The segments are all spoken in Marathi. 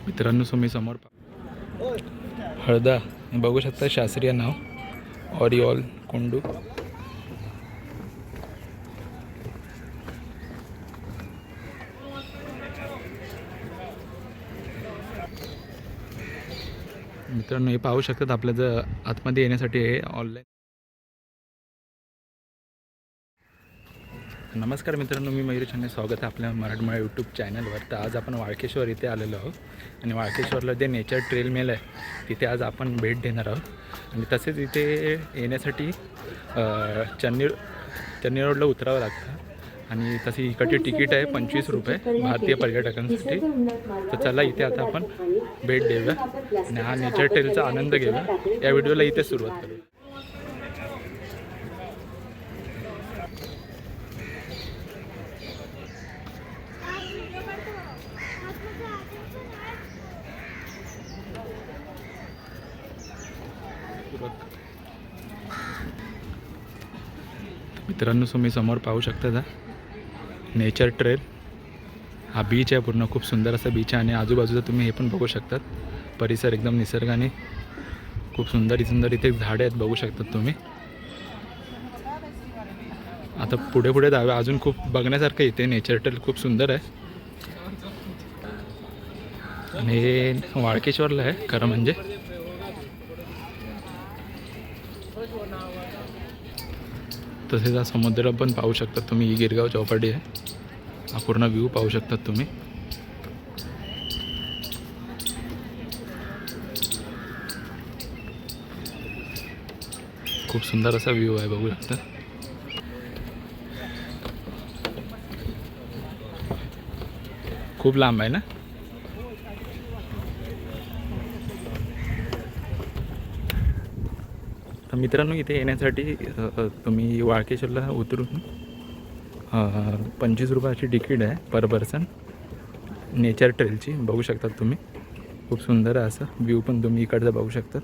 मित्रांनो तुम्ही समोर हळदा हे बघू शकता, शास्त्रीय नाव ऑरिओल कोंडू. मित्रांनो हे पाहू शकतात आपल्या जर आतमध्ये येण्यासाठी हे ऑनलाईन. नमस्कार मित्रांनो, मी मयूर छाने, स्वागत आहे आपल्या मराठमोळा यूट्यूब चॅनलवर. तर आज आपण वाळकेश्वर इथे आलेलो आहोत आणि वाळकेश्वरला जे नेचर ट्रेल मेल आहे तिथे आज आपण भेट देणार आहोत. आणि तसेच इथे येण्यासाठी चन्नी रोडला उतरावं लागतं आणि तशी इकडची तिकीट आहे 25 रुपये भारतीय पर्यटकांसाठी. तर चला इथे आता आपण भेट देऊया आणि हा नेचर ट्रेलचा आनंद घेऊया. या व्हिडिओला इथे सुरुवात करूया. मित्रांनो तुम्ही समोर पाहू शकता नेचर ट्रेल. हा बीच आहे, पूर्ण खूप सुंदर असा बीच आहे आणि आजूबाजूला तुम्ही हे पण बघू शकतात. परिसर एकदम निसर्गाने खूप सुंदर इथे झाडे आहेत, बघू शकतात तुम्ही. आता पुढे जाऊया, अजून खूप बघण्यासारखं इथे. नेचर ट्रेल खूप सुंदर आहे आणि हे वाळकेश्वरला आहे खरं म्हणजे. तसेच हा समुद्र पण पाहू शकता तुम्ही. ही गिरगाव चौपाटी आहे, हा पूर्ण व्ह्यू पाहू शकतात तुम्ही. खूप सुंदर असा व्ह्यू आहे, बघू शकता. खूप लांब आहे ना. तर मित्रांनो इथे येण्यासाठी तुम्ही वाळकेश्वरला उतरून 25 रुपयाची तिकीट आहे पर पर्सन नेचर ट्रेलची. बघू शकतात तुम्ही. खूप सुंदर आहे असं व्ह्यू पण तुम्ही इकडचं बघू शकतात.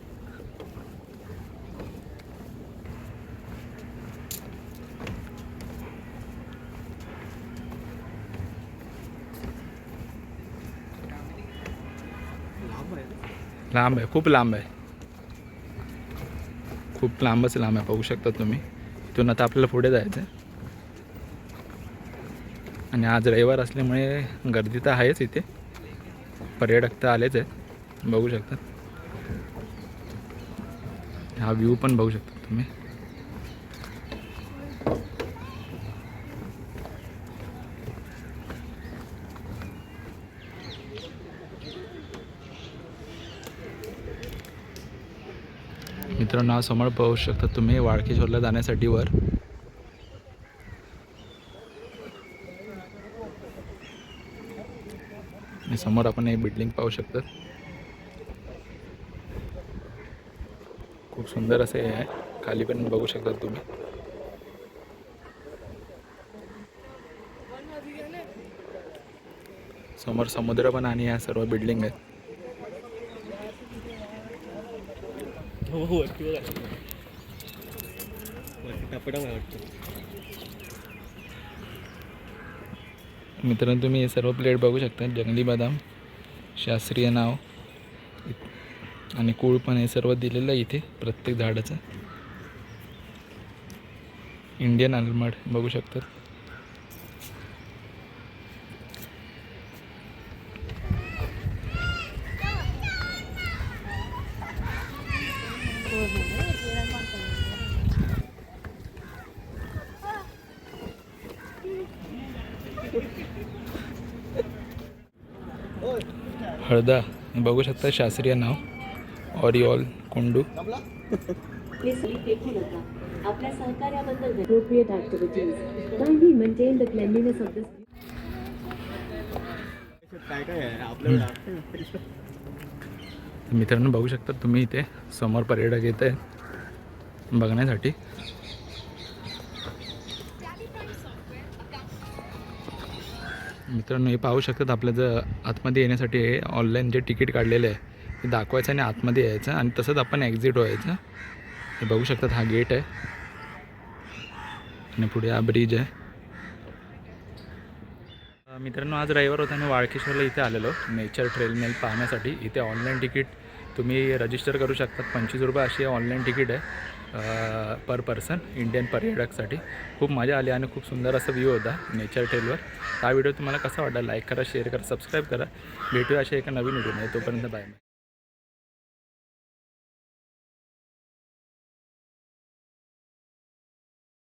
लांब आहे, खूप लांब आहे, खूप लांबच लांब आहे, बघू शकता तुम्ही. इथून आता आपल्याला पुढे जायचं आहे आणि आज रविवार असल्यामुळे गर्दी तर आहेच इथे. पर्यटक तर आलेच आहेत, बघू शकतात. हा व्ह्यू पण बघू शकता तुम्ही. मित्रांनो हा समोर पाहू शकता तुम्ही वाळकेश्वरला जाण्यासाठी वर. आणि समोर आपण एक बिल्डिंग पाहू शकता. खूप सुंदर असे आहे, खाली पण बघू शकता तुम्ही. समोर समुद्र पण आणि या सर्व बिल्डिंग आहेत. मित्रांनो तुम्ही हे सर्व प्लेट बघू शकता. जंगली बदाम, शास्त्रीय नाव आणि कूळ पण हे सर्व दिलेलं आहे इथे प्रत्येक झाडाचं. इंडियन आलमड बघू शकतात. हळदा बघू शकता, शास्त्रीय नाव ऑरिओल कोंडू. आपल्या सहकार्याबद्दल appropriate activities. Kindly maintain the cleanliness of this. मित्रांनो बघू शकता तुम्ही इथे समोर पर्यटक येत आहेत बघण्यासाठी. मित्रांनो हे पाहू शकतात आपल्या जर आतमध्ये येण्यासाठी हे ऑनलाईन जे तिकीट काढलेलं आहे ते दाखवायचं आणि आतमध्ये यायचं आणि तसंच आपण एक्झिट व्हायचं. हे बघू शकतात हा गेट आहे आणि पुढे हा ब्रिज आहे. मित्रांनो, आज रविवार होता आणि वाळकेश्वरला इथे आलेलो नेचर ट्रेलमेल पाहण्यासाठी. इथे ऑनलाईन तिकीट तुम्ही रजिस्टर करू शकतात. 25 रुपये अशी ऑनलाईन तिकीट आहे पर पर्सन इंडियन पर्यटकसाठी. खूप मजा आली आणि खूप सुंदर असा व्ह्यू होता नेचर ट्रेलवर. हा व्हिडिओ तुम्हाला कसा वाटला लाईक करा, शेअर करा, सबस्क्राईब करा. भेटूया अशा एका नवीन व्हिडिओमध्ये. तोपर्यंत बाय.